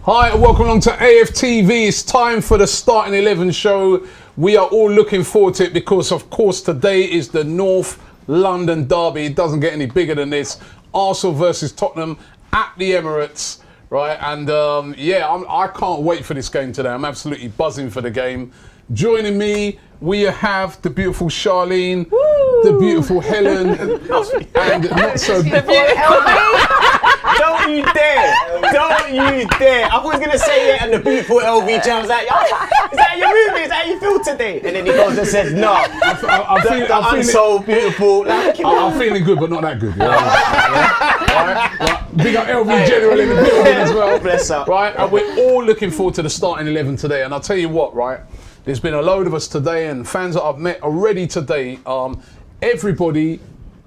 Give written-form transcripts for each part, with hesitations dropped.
Hi and welcome along to AFTV. It's time for the Starting 11 show. We are all looking forward to it because, of course, today is the North London derby. It doesn't get any bigger than this. Arsenal versus Tottenham at the Emirates, right? And I can't wait for this game today. I'm absolutely buzzing for the game. Joining me, we have the beautiful Charlene, the beautiful Helen, and not so beautiful Don't you dare! Don't you dare! I was gonna say it, and the beautiful LV I was like, "Oh, is that your movie? Is that how you feel today?" And then he goes and says, "No, I'm so beautiful." I'm feeling good, but not that good. Right? Big up LV General in the building as well. Bless up. Right, and we're all looking forward to the Starting 11 today. And I'll tell you what, right? There's been a load of us today, and fans that I've met already today. Everybody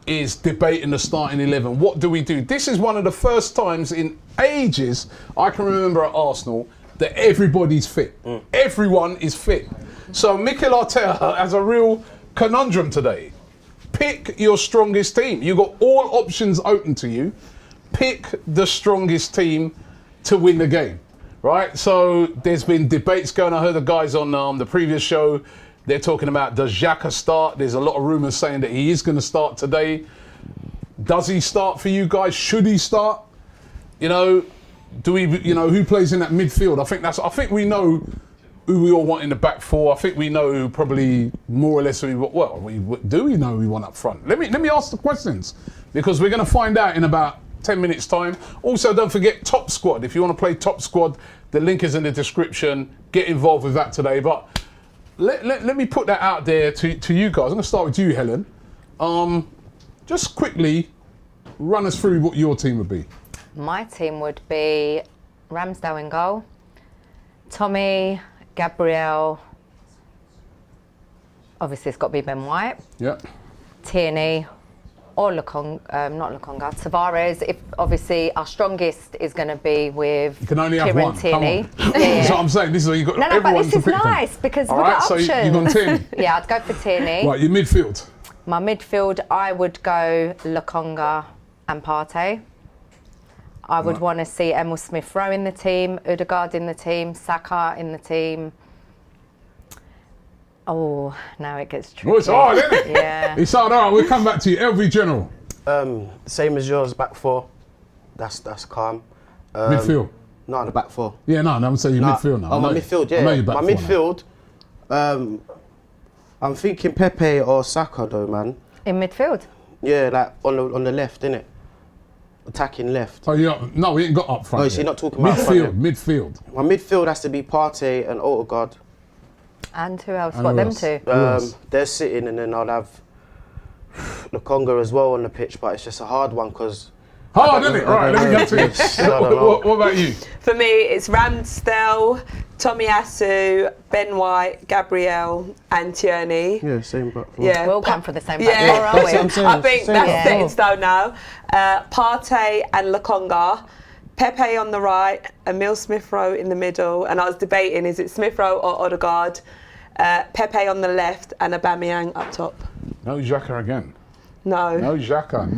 is debating the Starting 11. What do we do? This is one of the first times in ages I can remember at Arsenal that everybody's fit. Everyone is fit. So Mikel Arteta has a real conundrum today. Pick your strongest team. You've got all options open to you. Pick the strongest team to win the game, right? So there's been debates going. I heard the guys on the previous show. They're talking about, does Xhaka start? There's a lot of rumours saying that he is going to start today. Does he start for you guys? Should he start? You know, who plays in that midfield? I think we know who we all want in the back four. I think we know who probably more or less do we know who we want up front? Let me ask the questions, because we're going to find out in about 10 minutes time. Also, don't forget Top Squad. If you want to play Top Squad, the link is in the description. Get involved with that today. But let me put that out there to you guys. I'm going to start with you, Helen. Just quickly run us through what your team would be. My team would be Ramsdale in goal, Tommy, Gabriel, obviously it's got to be Ben White, Tierney, or Tavares. If obviously our strongest is going to be with you can only have one. Tierney. That's what I'm saying. This is what you got. No, but this is nice because we've got options. So you've got Tierney. Yeah, I'd go for Tierney. Right, your midfield. My midfield, I would go Lokonga and Partey. I would want to see Emil Smith-Rowe in the team, Odegaard in the team, Xhaka in the team. Oh, now it gets tricky. Oh, it's hard, isn't it? Yeah. It's hard. All right, we'll come back to you. LV General. Same as yours, back four. That's calm. Midfield. No, the back four. Yeah, no, I'm saying your midfield now. Oh, my midfield, yeah. My midfield. I'm thinking Pepe or Saka though, man. In midfield? Yeah, like on the left, innit? Attacking left. Oh, yeah. No, we ain't got up front. Oh, so you're not talking about midfield. My midfield has to be Partey and Odegaard. And who else? What, them two? They're sitting, and then I'll have Lokonga as well on the pitch, but it's just a hard one because... Hard, isn't it? Right, let me get to it. What about you? For me, it's Ramsdale, Tomiyasu, Ben White, Gabriel, and Tierney. Yeah, same back four. Yeah, we'll come for the same back four, aren't we? I think that's set in stone now. Partey and Lokonga. Pepe on the right, Emil Smith-Rowe in the middle, and I was debating, is it Smith-Rowe or Odegaard? Pepe on the left and Aubameyang up top. No Xhaka again. No. No Xhaka.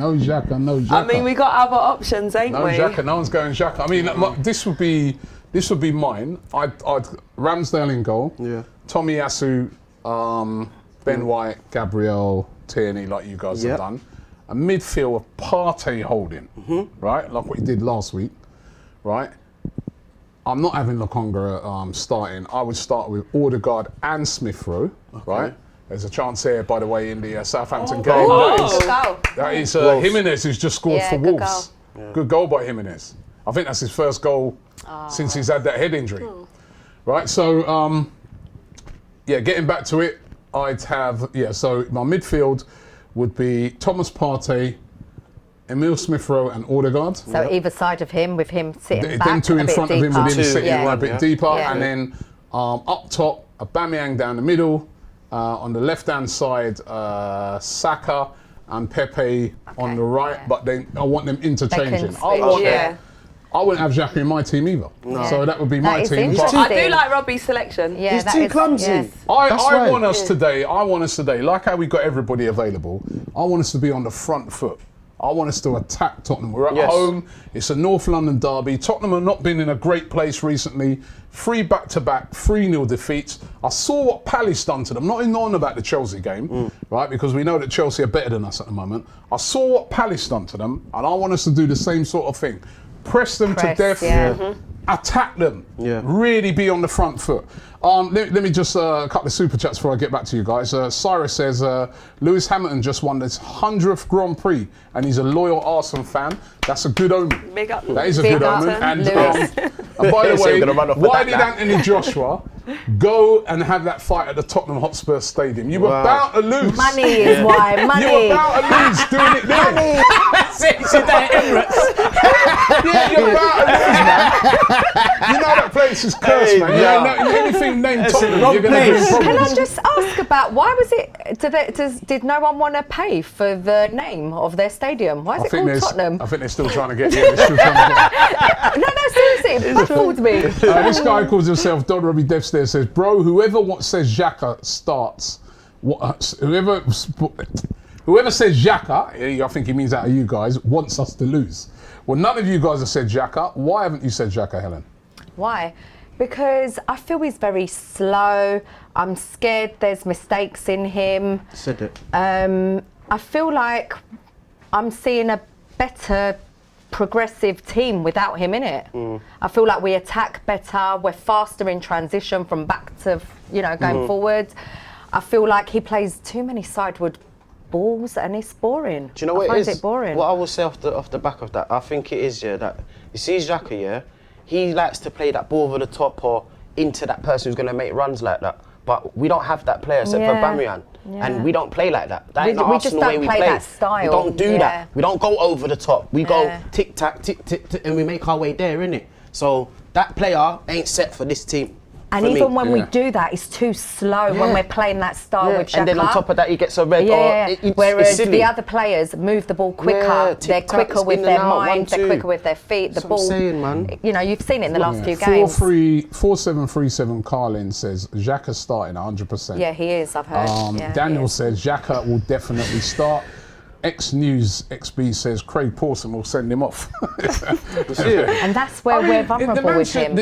I mean, we got other options, ain't we? No Xhaka. No one's going Xhaka. I mean, this would be mine. I'd Ramsdale in goal. Yeah. Tomiyasu, Ben White, Gabriel, Tierney, like you guys have done. A midfield of Partey holding, right? Like what you did last week, right? I'm not having Lokonga starting. I would start with Odegaard and Smith-Rowe, right? There's a chance here, by the way, in the Southampton game. That is Jimenez, who's just scored for Wolves. Good goal by Jimenez. I think that's his first goal since he's had that head injury. Right, so, getting back to it, I'd have, so my midfield would be Thomas Partey, Emil Smith-Rowe and Odegaard. So either side of him, with him sitting back them two in front of him, with him sitting a bit deeper. Yeah. And then up top, Aubameyang down the middle. On the left-hand side, Saka and Pepe on the right. But I want them interchanging. I wouldn't have Xhaka in my team either. No. So that would be my team. I do like Robbie's selection. Yeah, he's too clumsy. Yes. I want us today, like how we got everybody available, I want us to be on the front foot. I want us to attack Tottenham. We're at Yes. home. It's a North London derby. Tottenham have not been in a great place recently. 3 back-to-back, 3-0 defeats. I saw what Palace done to them. Not even on about the Chelsea game, right? Because we know that Chelsea are better than us at the moment. I saw what Palace done to them, and I want us to do the same sort of thing. Press them to death. Yeah. Attack them. Yeah. Really be on the front foot. Let me just a couple of super chats before I get back to you guys. Cyrus says Lewis Hamilton just won his 100th Grand Prix and he's a loyal Arsenal fan. That's a good omen. Big up. That is a Big good up, omen. And Lewis. by the So way, you're gonna run off with why that did now? Anthony Joshua go and have that fight at the Tottenham Hotspur Stadium? You were Wow. about to lose. Money is why. You were Money. about to lose doing it there. Money. Yeah, you're about to lose, man. You know that place is cursed, Hey, man. yeah. You know, anything named It's Tottenham, the wrong you're going to be in place. Can problems. I just ask about why was it? Did no one want to pay for the name of their stadium? Why is it called Tottenham? I think they're still trying to get. Yeah, they're still trying to get. No, seriously, it baffled me. This guy calls himself Don Robbie Devstairs. Says, "Bro, whoever says Xhaka starts, whoever says Xhaka, I think he means out of you guys, wants us to lose. Well, none of you guys have said Xhaka. Why haven't you said Xhaka, Helen? Why? Because I feel he's very slow. I'm scared there's mistakes in him. Said it. I feel like I'm seeing a better progressive team without him in it. I feel like we attack better, we're faster in transition from back to, going forward. I feel like he plays too many sideward balls and it's boring. Do you know what I it find is? it boring. What I will say off the back of that, I think it is, that you see Xhaka, he likes to play that ball over the top or into that person who's going to make runs like that. But we don't have that player except for Aubameyang. And we don't play like that. That ain't the we just Arsenal don't way we play play. that style. We don't do Yeah. that. We don't go over the top. We go Yeah. tick-tack, tick-tick, and we make our way there, innit? So that player ain't set for this team. And for even me. when we do that, it's too slow when we're playing that style with Xhaka. And then on top of that, he gets a red. Yeah, Or it's whereas silly. the other players move the ball quicker. Yeah, They're tic-tac, quicker with in their and out, mind. 1-2. They're quicker with their feet. The That's ball. what I'm saying, man. You've seen it in the last few games. 4737 Carlin says Xhaka's starting 100%. Yeah, he is. I've heard. Yeah, he Daniel is. says Xhaka will definitely start. X News XB says Craig Pawson will send him off. And that's where we're vulnerable with him.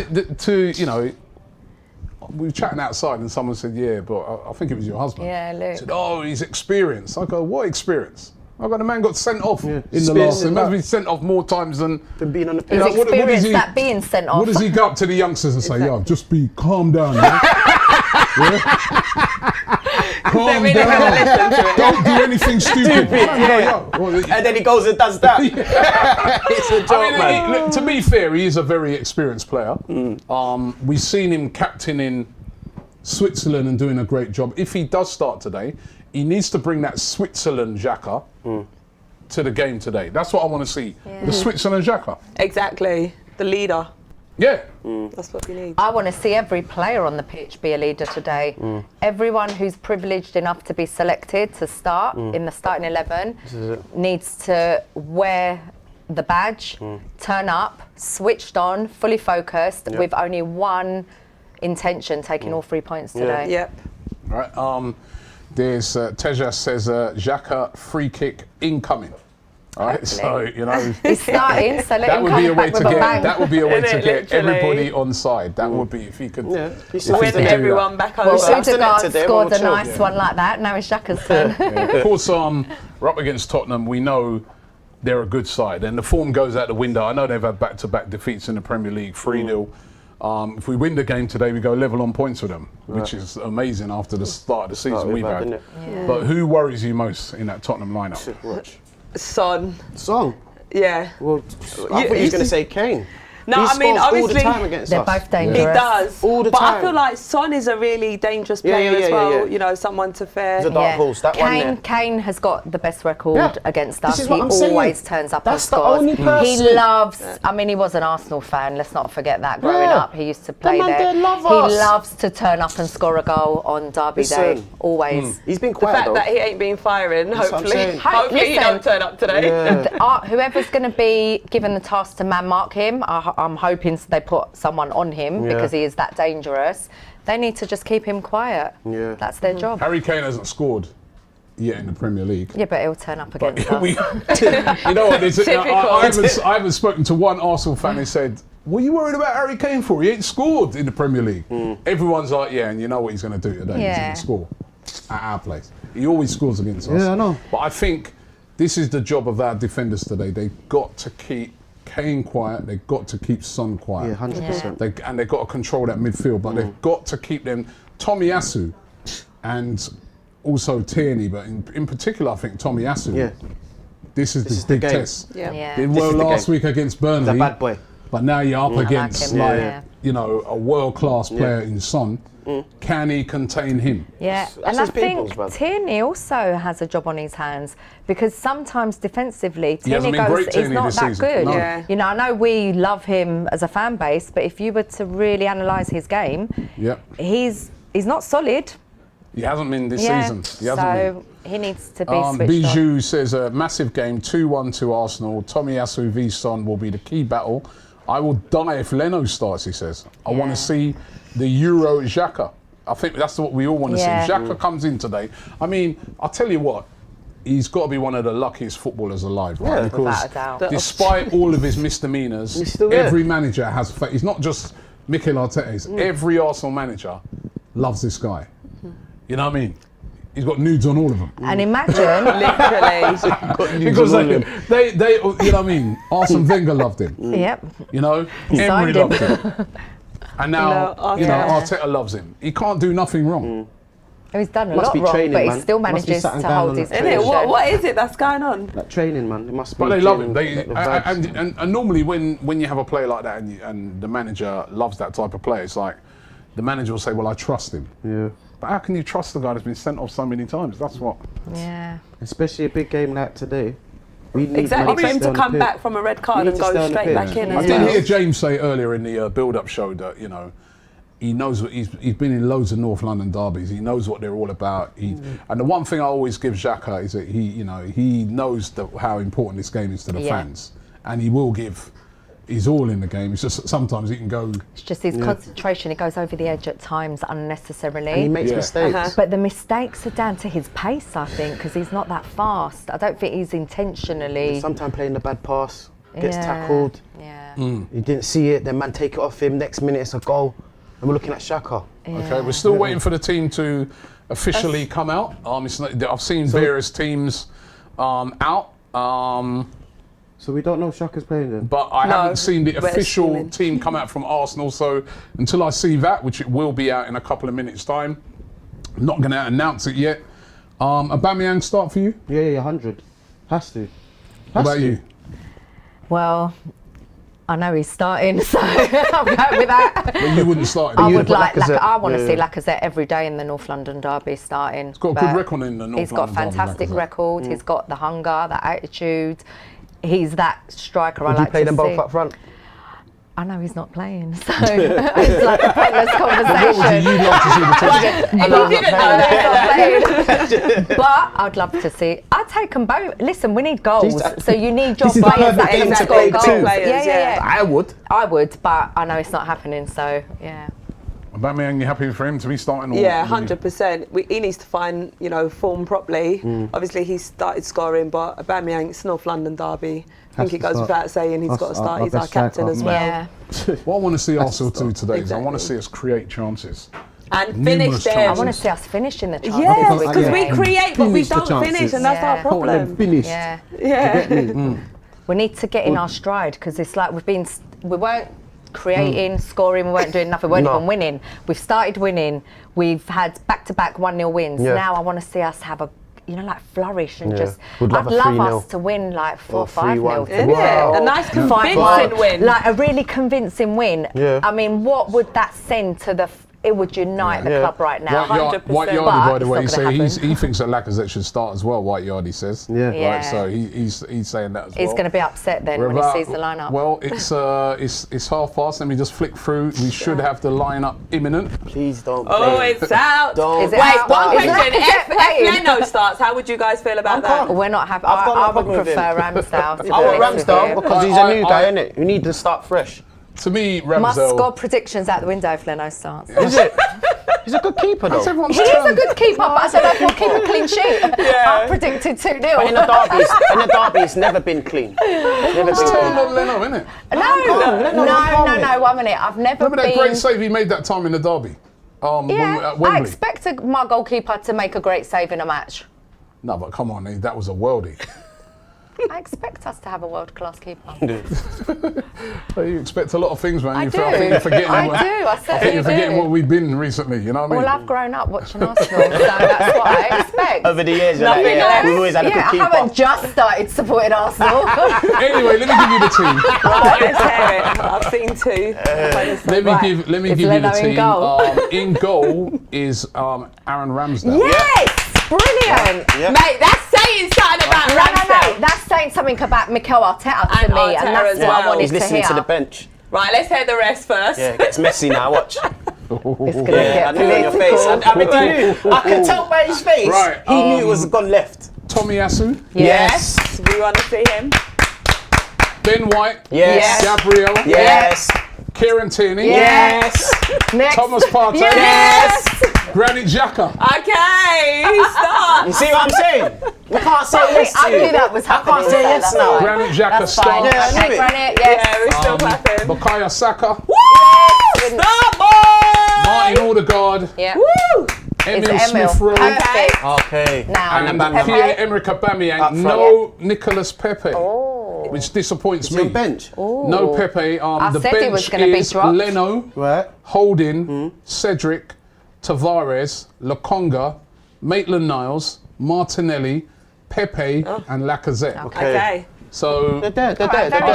We were chatting outside and someone said, yeah, but I think it was your husband. Yeah, Luke. Said, oh, he's experienced. I go, what experience? I go, the man got sent off in the Experience last. He is must that. be sent off more times than. being on the He's pitch. Like, what does experienced he- that being sent off. What does he go up to the youngsters and say, yo, just be calm down, yeah? Calm really down. gonna listen to it. Don't do anything stupid. And then he goes and does that. It's a joke, man. Look, to be fair, he is a very experienced player. We've seen him captaining Switzerland and doing a great job. If he does start today, he needs to bring that Switzerland Xhaka to the game today. That's what I want to see. The Switzerland Xhaka. Exactly. The leader. Yeah. That's what we need. I want to see every player on the pitch be a leader today. Everyone who's privileged enough to be selected to start in the starting 11 needs to wear the badge, turn up, switched on, fully focused, with only one intention, taking all 3 points today. Yep. Right. There's Teja says Xhaka free kick incoming. All right. So He's starting, so let that him would come be a way back to with a get. bang. That would be a way to Innit, get literally. everybody on side. That would be if he could. Yeah. if he Win could do that. everyone back over. Well, Samson Odegaard today, scored a everyone nice chilled. one like that. Now it's Xhaka's turn. Of course, we're up against Tottenham. We know they're a good side, and the form goes out the window. I know they've had back-to-back defeats in the Premier League, 3-0. If we win the game today, we go level on points with them, which is amazing after the start of the season we've bad, had. innit? But who worries you most in that Tottenham lineup? Watch. Son. Song. Yeah. Well, I thought you was going to say Kane. No, he I mean, scores all the obviously- time against They're us. both dangerous. He does. All the but I time. feel like Son is a really dangerous Yeah, player yeah, as yeah, well. yeah. Someone to fear. He's a dark horse, that one there. Kane has got the best record Yeah. against This us. is He what I'm saying. always turns up and That's the scores. only person. He loves. I mean, he was an Arsenal fan. Let's not forget that. Growing Yeah. up, he used to play man there. there love He us. loves to turn up and score a goal on Derby Day. Listen. Always. He's been The quiet fact though. that he ain't been firing, That's what I'm hopefully. saying. Hopefully he Listen. don't turn up today. Yeah. Whoever's going to be given the task to man mark him, I'm hoping they put someone on him Yeah. because he is that dangerous. They need to just keep him quiet. Yeah. That's their job. Harry Kane hasn't scored yet in the Premier League. Yeah, but he'll turn up against But us. you know what? Typical. I haven't spoken to one Arsenal fan who said, "What are you worried about Harry Kane for? He ain't scored in the Premier League." Everyone's like, "Yeah, and you know what he's going to do today? Yeah. He's going to score at our place. He always scores against us." Yeah, I know. But I think this is the job of our defenders today. They've got to keep Kane quiet. They've got to keep Son quiet. Yeah, 100%. And they've got to control that midfield, but they've got to keep them. Tomiyasu and also Tierney, but in particular, I think Tomiyasu. Yeah. This is is the the big game. test. Yeah. Did This well is the last game. week against Burnley. He's a bad boy. But now you're up against him, like yeah. you know, a world-class player in Son. Can he contain him? Yeah, That's and I his people's, think bruv. Tierney also has a job on his hands because sometimes defensively, He hasn't Tierney been great, he's Tierney, not this that season. good. No. Yeah. You know, I know we love him as a fan base, but if you were to really analyse his game, Yep. he's not solid. He hasn't been this Yeah, season. He hasn't been. so he needs to be switched on. Bijou says a massive game, 2-1 to Arsenal. Tomiyasu v Son will be the key battle. I will die if Leno starts, he says. I want Yeah. to see the Euro Xhaka. I think that's what we all want to Yeah. see. Xhaka comes in today. I mean, I'll tell you what, he's got to be one of the luckiest footballers alive, right? Yeah, Because without a doubt. despite all of his misdemeanors, He's still there. every manager has faith. He's not just Mikel Arteta's. Every Arsenal manager loves this guy. You know what I mean? He's got nudes on all of them. And imagine, Literally. Because they, you know what I mean? Arsene Wenger loved him. yep, You know, Emery signed him. loved him. And now, No, you know, Arteta. Arteta loves him. He can't do nothing wrong. he's done a Must lot be wrong, training, but he man. still Must be manages something to going hold on his that Isn't it? position. What is it that's going on? That training, man. It must be. But they love him. training, They, the vibes. and normally when you have a player like that and the manager loves that type of player, it's like the manager will say, well, I trust him. Yeah. But how can you trust the guy that's been sent off so many times? That's what. Yeah. Especially a big game like today. We need Exactly. man For him stay to on the come pitch. back from a red card We and need to stay go on the straight back pitch. in I as did well. hear James say earlier in the build-up show that, you know, he knows what he's been in loads of North London derbies. He knows what they're all about. And the one thing I always give Xhaka is that he knows how important this game is to the Yeah. fans, and he will give his all in the game. It's just sometimes he can go. It's just his concentration. He goes over the edge at times unnecessarily. And he makes Yeah. mistakes. But the mistakes are down to his pace, I think, because he's not that fast. I don't think he's intentionally. Sometimes playing the bad pass, gets Yeah. tackled. Yeah. He didn't see it. Then man take it off him. Next minute it's a goal. And we're looking at Xhaka. Okay, we're still waiting for the team to officially come out. I've seen various teams out. So we don't know if Xhaka's playing then. But I No, haven't seen the we're official assuming. team come out from Arsenal. So until I see that, which it will be out in a couple of minutes' time, I'm not going to announce it yet. Aubameyang start for you? Yeah, 100. Has to. What about you? Well, I know he's starting, so I'm going with that. But you wouldn't start him. I you'd would put like, Lacazette. I want to Yeah. see Lacazette every day in the North London derby starting. He's got a good record in the North He's got a London derby, fantastic Lacazette. record. He's got the hunger, the attitude. He's that striker I Would like you play to them see. both up front? I know he's not playing, so it's like a pointless conversation. What would you love to see the team? If you didn't know that he's not playing. But I'd love to see. I'd take them both. Listen, we need goals, so you need your This is the players that perfect can game to score play goals. too. Players, yeah. I would. I would, but I know it's not happening. So yeah. Aubameyang, you happy for him to be starting? Or Yeah, would you- 100%. He needs to find, form properly. Obviously, he started scoring, but Aubameyang, it's North London derby. I think Has it to goes start. without saying he's got to start. our He's our best captain striker. as well. Yeah. What I want to see Arsenal do start. today is I want to Exactly. see us create chances. And Numerous finish them. I chances. want to see us finishing the chances. Yes, Because- because we yeah. create, but we Finish the don't chances. finish, and that's Yeah. our problem. Finished. Yeah. Yeah. We need to get in our stride because it's like we weren't creating, scoring, we weren't doing nothing, we weren't No. even winning. We've started winning. We've had back-to-back 1-0 wins. Yeah. Now I want to see us have a, like flourish and Yeah. just. Would love I'd a love 3-0. us to win like 4 Or or 5-0. 3-1. Isn't Wow. it? A nice 5-1. convincing win. Like a really convincing win. Yeah. I mean, what would that send to the? It would unite the Yeah. club right now. White Yardy, But by the it's way, not he gonna say happen. he thinks that Lacazette should start as well. White Yardy says. Yeah. Yeah. Right, so he's saying that as well. He's going to be upset then We're when about- he sees the lineup. Well, it's half past. Let me just flick through. We should have the lineup imminent. Please don't. Oh, play. it's out. Don't. Is it Wait, out? one Is question. Lacazette If playing? Leno starts, how would you guys feel about that? We're not happy. I've got no I would problem with him. prefer Ramsdale. To be I want honest with Ramsdale you. because he's a new guy, innit? You need to start fresh. To me, Must Ramsdale. score predictions out the window if Leno starts. Is it? He's a good keeper though. He is a good keeper, but I don't know if he'll keep a clean sheet. I predicted 2-0. But in the derby, it's never been clean. It's never been It's clean. on Leno, isn't it? No, 1 minute. I've never Remember that been... great save he made that time in the derby? Yeah, At Wembley. I expect my goalkeeper to make a great save in a match. No, but come on, that was a worldie. I expect us to have a world-class keeper. Well, you expect a lot of things, man. I do. I think you're forgetting. I what- do. I I think certainly you're forgetting do. what we've been recently. You know what I mean? Well, I've grown up watching Arsenal, so that's what I expect. Over the years, you're Nothing like, else. we've always had a good I keeper. haven't just started supporting Arsenal. Anyway, let me give you the team. Right, let's hear it. I've seen two. Let me Is give you Leno the in team. goal? In goal is Aaron Ramsdale. Yes! Brilliant! Yeah. Mate, that's saying something about No, Ramsdale. that's saying something about Mikel Arteta to And me, Arteta and that's as what I well. wanted He's to listening hear. to the bench. Right, let's hear the rest first. Yeah, it gets messy now. Watch. It's gonna Yeah, I get knew it on your face. political. I could tell by his face. Right, He knew it was gone left. Tomiyasu, Yes. We want to see him. Ben White, Yes. Gabriel, Yes. Kieran Tierney, Yes. Next. Thomas Partey, Yes. Granit Xhaka. Okay, start. You see what I'm saying? We can't say yes to I knew that was happening. I can't say yes so now. that's fine. Granit Xhaka That's fine. starts. Yeah, I knew Okay, it. Granit, yes. Yeah, we're still clapping. Bukayo Saka, Start, boy! Martin Odegaard, Yeah. Woo! Emil It's Emil. Smith Rowe, Perfect. Okay. Now, and Aubameyang. Pierre-Emerick Aubameyang. Up front. No Nicolas Pepe, Oh. which disappoints Is he on me. bench? No Pepe. I The said he was bench gonna be is dropped. Leno, Right. Holding, Cedric, Tavares, Lokonga, Maitland-Niles, Martinelli, Pepe, and Lacazette. Okay. So They're there. They're Alright, there. They're very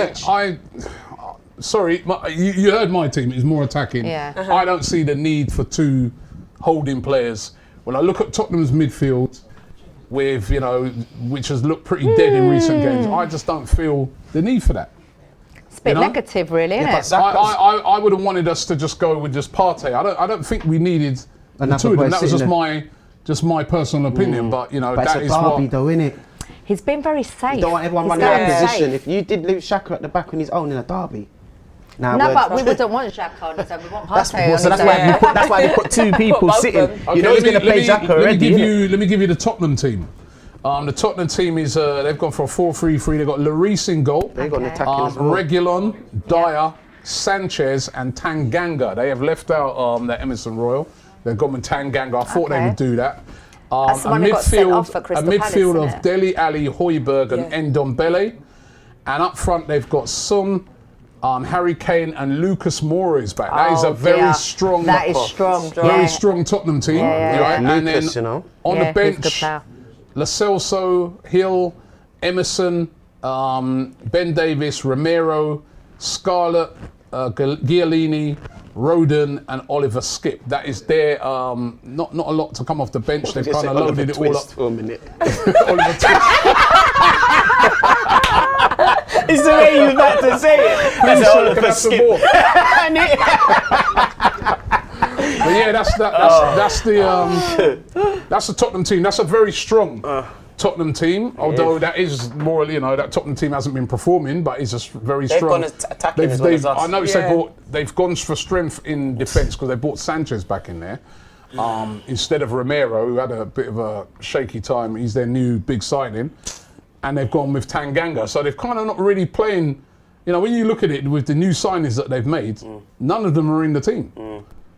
there. strong. sorry, you heard my team. It's more attacking. Yeah. I don't see the need for two holding players. When I look at Tottenham's midfield, with which has looked pretty dead in recent games, I just don't feel the need for that. It's a bit You know? negative, really, isn't but it? I would have wanted us to just go with just Partey. I don't think we needed the Another two of them. boy That was sitting just my personal opinion. But But that it's is a derby, what. though, innit? He's been very safe. You don't want everyone He's running out of very position. safe. If you did lose Xhaka at the back on his own in a derby. Nah, No, we're- but we wouldn't want Xhaka on his own. We want That's, Partey on so his that's why own. that's why they put two people both sitting. of them. You know he's going to play Xhaka already. Let me give you the Tottenham team. The Tottenham team is they've gone for a 4-3-3. They've got Lloris in goal. They got an Okay. attacking as well. Reguilon, Dyer, Sanchez, and Tanganga. They have left out the Emerson Royal. They've gone with Tanganga. I thought they Okay. would do that. That's the one who got sent off for Crystal Palace, midfield isn't of it? Dele Alli, Højbjerg, and Yeah. Ndombele. And up front, they've got Son, Harry Kane, and Lucas Moura is back. That is a Oh, very dear. strong That is knockoff. strong. Very Yeah. strong Tottenham team. Yeah. Right? And then Lucas, you know. on Yeah, the he's a good bench, player. Lo Celso, Hill, Emerson, Ben Davis, Romero, Scarlett, Giallini, Roden, and Oliver Skip. That is their not a lot to come off the bench. They've Just kind say of Oliver loaded it all up. Twist for a minute. Oliver Twist. It's the way you like to say it. Please, That's sir, Oliver can I have some Skip. more? But yeah, that's the Tottenham team. That's a very strong Tottenham team. Although that is more, that Tottenham team hasn't been performing, but it's just very They've strong. gone attacking as well as us. I noticed Yeah. they've gone for strength in defence because they brought Sanchez back in there instead of Romero, who had a bit of a shaky time. He's their new big signing, and they've gone with Tanganga. So they've kind of not really playing. When you look at it with the new signings that they've made, none of them are in the team.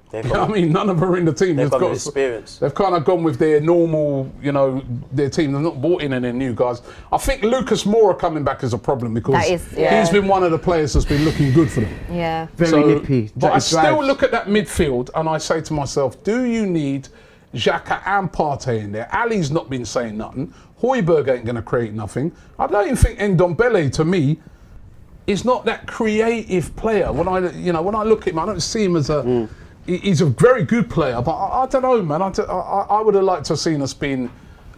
They've You know what I mean? None of them are in the team. They've got with experience. They've kind of gone with their normal, their team. They've not brought in any new guys. I think Lucas Moura coming back is a problem because That is, yeah. he's been one of the players that's been looking good for them. Yeah. Very nippy. But I It still drives. look at that midfield and I say to myself, do you need Xhaka and Partey in there? Ali's not been saying nothing. Højbjerg ain't going to create nothing. I don't even think Ndombele, to me, is not that creative player. When I look at him, I don't see him as a. He's a very good player, but I don't know, man. I would have liked to have seen us being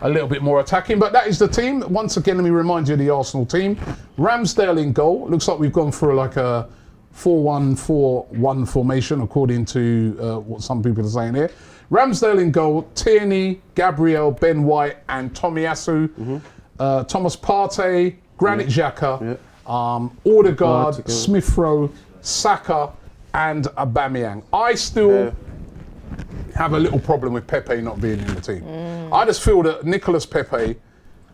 a little bit more attacking. But that is the team. Once again, let me remind you of the Arsenal team. Ramsdale in goal. Looks like we've gone for like a 4-1-4-1 formation, according to what some people are saying here. Ramsdale in goal. Tierney, Gabriel, Ben White, and Tomiyasu. Thomas Partey, Granit Xhaka. Odegaard, Smith Rowe, Saka, and Aubameyang. I still have a little problem with Pepe not being in the team. I just feel that Nicolas Pepe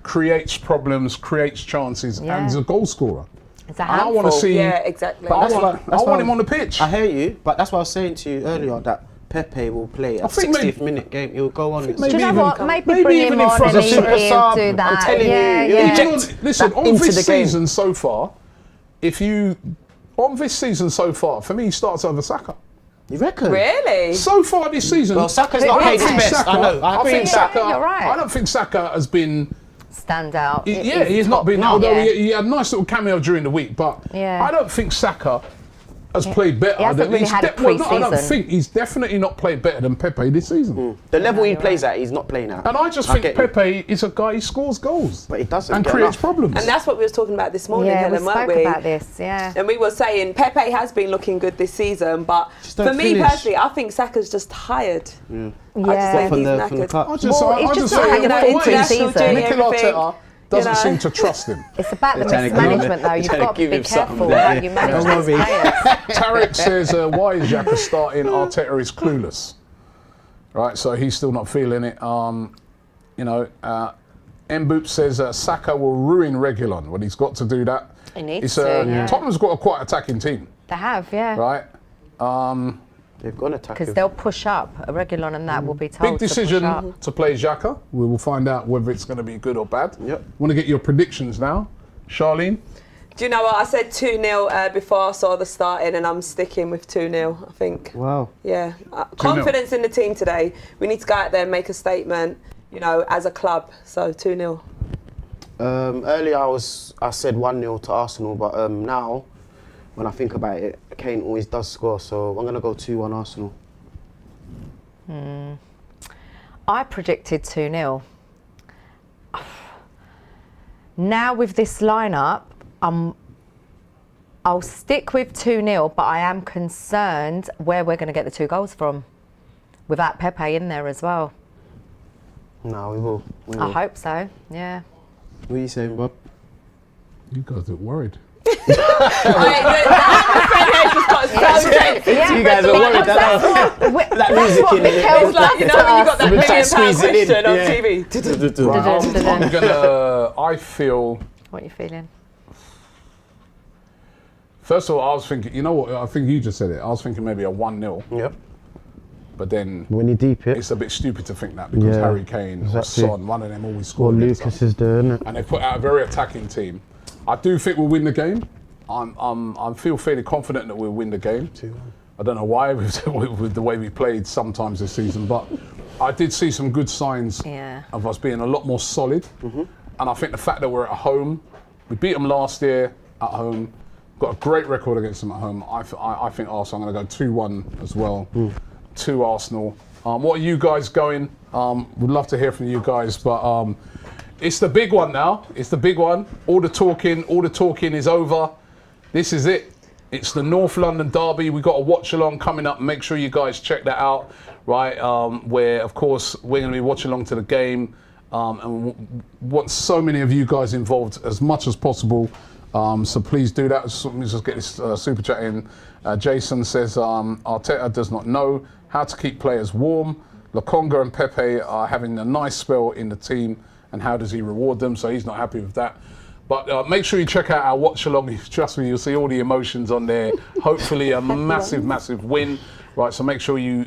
creates problems, creates chances, and is a goal scorer. It's a And I want to handful. see. Yeah, exactly. But I That's want why him on the pitch. I hear you, but that's what I was saying to you earlier, that Pepe will play a think 60th minute game. He'll go on. Do maybe you know even- what? Maybe maybe bring even him in on front and of he'll super sub. do I'm that. telling you, yeah, he'll yeah. inject Listen, that on into this the game. season so far, for me, he starts over Saka. You reckon? Really? So far this season, Well, Saka's I not don't played his think best. I know. I agree think with Saka. that. You're right. I don't think Saka has been. Stand out. He's not been. top Although notch. he had a nice little cameo during the week, but Yeah. I don't think Saka has played better. He hasn't really had a I don't pre-season. think he's definitely not played better than Pepe this season. The level he plays at, he's not playing at. And I just I think get you. Pepe is a guy who scores goals, But he doesn't and get creates enough. problems. And that's what we was talking about this morning, Yeah, we Helen, weren't spoke we? about this, yeah. And we were saying Pepe has been looking good this season, but Just don't for me finish. personally, I think Saka's just tired. I just Yeah. think From he's the knackered. cut. I just, Well, I he's just just say not hanging out into the international season. duty, Mikel everything, Arteta doesn't you know. seem to trust him. It's about the trying to give him- mismanagement, though. You've trying got to to be give him something careful there. how you manage Don't these worry. players. Tarek says, why is Xhaka starting? Arteta is clueless. Right, so he's still not feeling it. Mboop says Saka will ruin Reguilon. Well, he's got to do that. He needs to, yeah. Tottenham's got a quite attacking team, They have, yeah. right? They've got an attack. Because they'll push up. Regulon and that will be told Big to decision push up. to play Xhaka. We will find out whether it's going to be good or bad. Yep. Want to get your predictions now, Charlene? Do you know what? I said 2-0 before I saw the starting, and I'm sticking with 2-0, I think. Wow. Yeah. Confidence in the team today. We need to go out there and make a statement, as a club. So 2-0. Earlier I said 1-0 to Arsenal, but now when I think about it, Kane always does score, so I'm going to go 2-1 Arsenal. I predicted 2-0. Now with this lineup, I'll stick with 2-0, but I am concerned where we're going to get the 2 goals from, without Pepe in there as well. No, we will. We I will. hope so, yeah. What are you saying, Bob? You guys look worried. The atmosphere just got so tense. Yeah, You guys are worried, that's music what in it. Mikel's It's like, when you got that We're trying to £1 million squeeze it in. question on Yeah. TV. Right, I'm gonna. I feel. What are you feeling? First of all, I was thinking. You know what? I think you just said it. I was thinking maybe a 1-0, Yep. but then When you deep it, it's a bit stupid to think that because Yeah, Harry Kane exactly. or Son, one of them always what scored. against Lucas us. is doing. And they put out a very attacking team. I do think we'll win the game. I feel fairly confident that we'll win the game. I don't know why with the way we played sometimes this season, but I did see some good signs Yeah. of us being a lot more solid. And I think the fact that we're at home, we beat them last year at home, got a great record against them at home. I think Arsenal, I'm going to go 2-1 as well to Arsenal. What are you guys going? Would love to hear from you guys, but it's the big one now. It's the big one. All the talking is over. This is it. It's the North London Derby. We've got a watch along coming up. Make sure you guys check that out, right? Where, of course, we're going to be watching along to the game and want so many of you guys involved as much as possible. So please do that. So let me just get this super chat in. Jason says, Arteta does not know how to keep players warm. Lokonga and Pepe are having a nice spell in the team, and how does he reward them? So he's not happy with that. But make sure you check out our watch along. Trust me, you'll see all the emotions on there. Hopefully a massive win. Right, so make sure you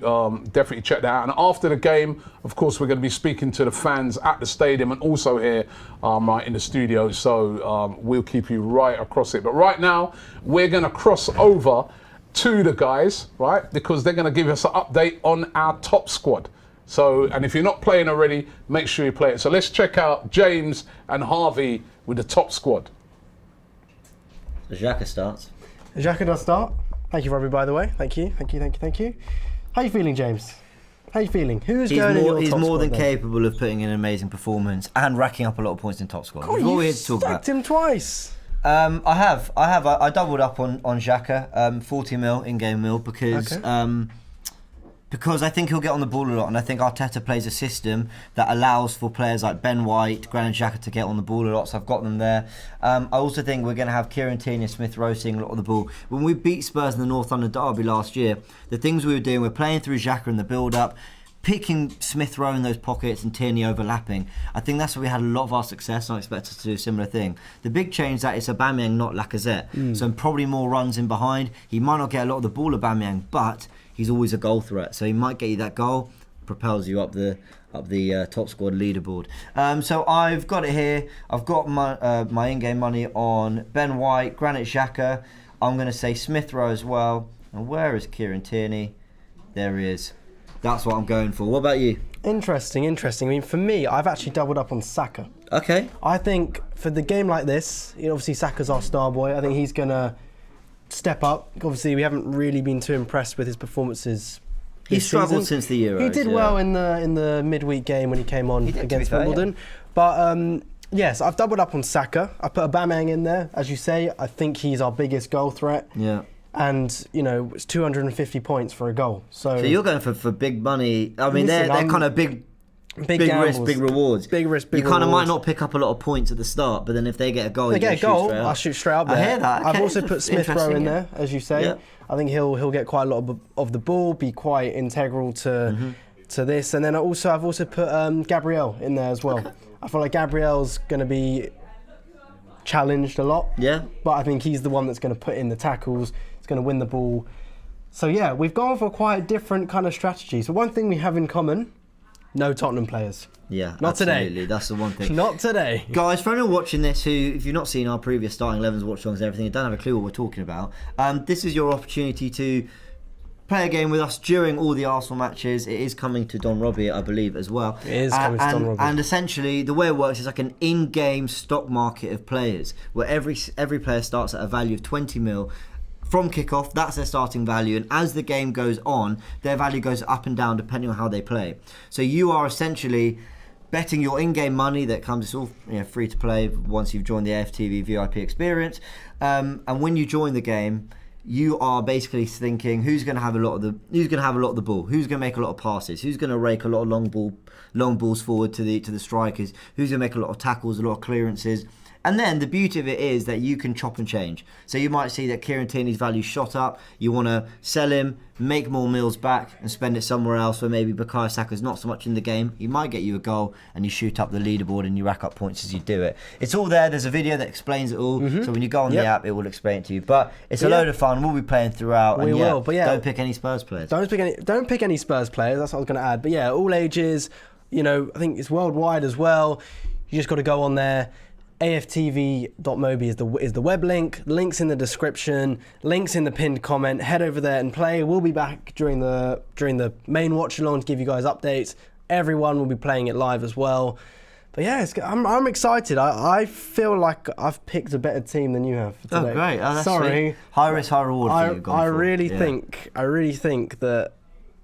definitely check that out. And after the game, of course, we're going to be speaking to the fans at the stadium and also here right in the studio. So we'll keep you right across it. But right now, we're going to cross over to the guys, right? Because they're going to give us an update on our top squad. So, and if you're not playing already, make sure you play it. So let's check out James and Harvey with the top squad. Xhaka starts. Xhaka does start. Thank you, Robbie, by the way. Thank you. How you feeling, James? How you feeling? Who's going in your He's top more squad than then? capable of putting in an amazing performance and racking up a lot of points in top squad. Oh, We've all you here to talk about. sacked him twice. I have. I doubled up on Xhaka, 40 mil in-game mil because because I think he'll get on the ball a lot, and I think Arteta plays a system that allows for players like Ben White, Granit Xhaka to get on the ball a lot, so I've got them there. I also think we're going to have Kieran Tierney and Smith Rowe seeing a lot of the ball. When we beat Spurs in the North London derby last year, the things we were doing, we're playing through Xhaka in the build-up, picking Smith Rowe in those pockets and Tierney overlapping. I think that's where we had a lot of our success, and I expect us to do a similar thing. The big change is that it's Aubameyang, not Lacazette. So probably more runs in behind. He might not get a lot of the ball, Aubameyang, but he's always a goal threat. So he might get you that goal, propels you up the top squad leaderboard. So I've got it here. I've got my in-game money on Ben White, Granit Xhaka. I'm going to say Smith Rowe as well. And where is Kieran Tierney? There he is. That's what I'm going for. What about you? Interesting. I mean, for me, I've actually doubled up on Saka. Okay. I think for the game like this, obviously Saka's our star boy. I think he's going to step up. Obviously, we haven't really been too impressed with his performances. He's struggled since the Euros. He did well in the midweek game when he came on against Wimbledon. Yeah. But yes, I've doubled up on Saka. I put Aubameyang in there, as you say. I think he's our biggest goal threat. Yeah. And, it's 250 points for a goal. So you're going for big money. I mean, they're kind of big risk, big rewards. Big risk, big You kind of rewards. might not pick up a lot of points at the start, but then if they get a goal, I'll shoot straight up there. I hear that. Okay. I've also put Smith Rowe in there, as you say. Yeah. I think he'll get quite a lot of the ball, be quite integral to this. And then I've also put Gabriel in there as well. Okay. I feel like Gabriel's going to be challenged a lot. Yeah. But I think he's the one that's going to put in the tackles. He's going to win the ball. So yeah, we've gone for quite a different kind of strategy. So one thing we have in common, no Tottenham players. Yeah, not absolutely. today. That's the one thing. Not today. Guys, for anyone watching this who, if you've not seen our previous starting 11s, watch songs and everything, you don't have a clue what we're talking about, this is your opportunity to play a game with us during all the Arsenal matches. It is coming to Don Robbie, I believe, as well. It is coming to Don Robbie. And essentially, the way it works is like an in-game stock market of players, where every player starts at a value of 20 mil. From kickoff, that's their starting value, and as the game goes on, their value goes up and down depending on how they play. So you are essentially betting your in-game money that comes, it's all free to play once you've joined the AFTV VIP experience. And when you join the game, you are basically thinking who's going to have a lot of the ball, who's going to make a lot of passes, who's going to rake a lot of long balls forward to the strikers, who's going to make a lot of tackles, a lot of clearances. And then the beauty of it is that you can chop and change. So you might see that Kieran Tierney's value shot up. You want to sell him, make more mils back and spend it somewhere else where maybe Bukayo Saka's not so much in the game. He might get you a goal and you shoot up the leaderboard and you rack up points as you do it. It's all there. There's a video that explains it all. So when you go on the app, it will explain it to you. But it's a load of fun. We'll be playing throughout. We will. But don't pick any Spurs players. Don't pick any Spurs players. That's what I was going to add. But yeah, all ages. I think it's worldwide as well. You just got to go on there. AFTV.mobi is the web link. Links in the description. Links in the pinned comment. Head over there and play. We'll be back during the main watch along to give you guys updates. Everyone will be playing it live as well. But yeah, I'm excited. I feel like I've picked a better team than you have for today. Oh great! Oh, that's sorry. Sweet. High risk, high reward for you. I really think that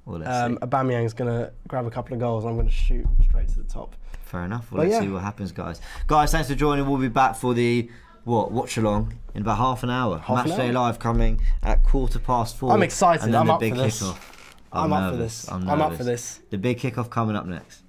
Well, Aubameyang's gonna grab a couple of goals and I'm gonna shoot straight to the top. Fair enough. Well, let's see what happens, guys. Guys, thanks for joining. We'll be back for the watch along in about half an hour. Matchday Live coming at 4:15. I'm excited. And then I'm the up big for this. kickoff. I'm up for this. I'm up for this. The big kickoff coming up next.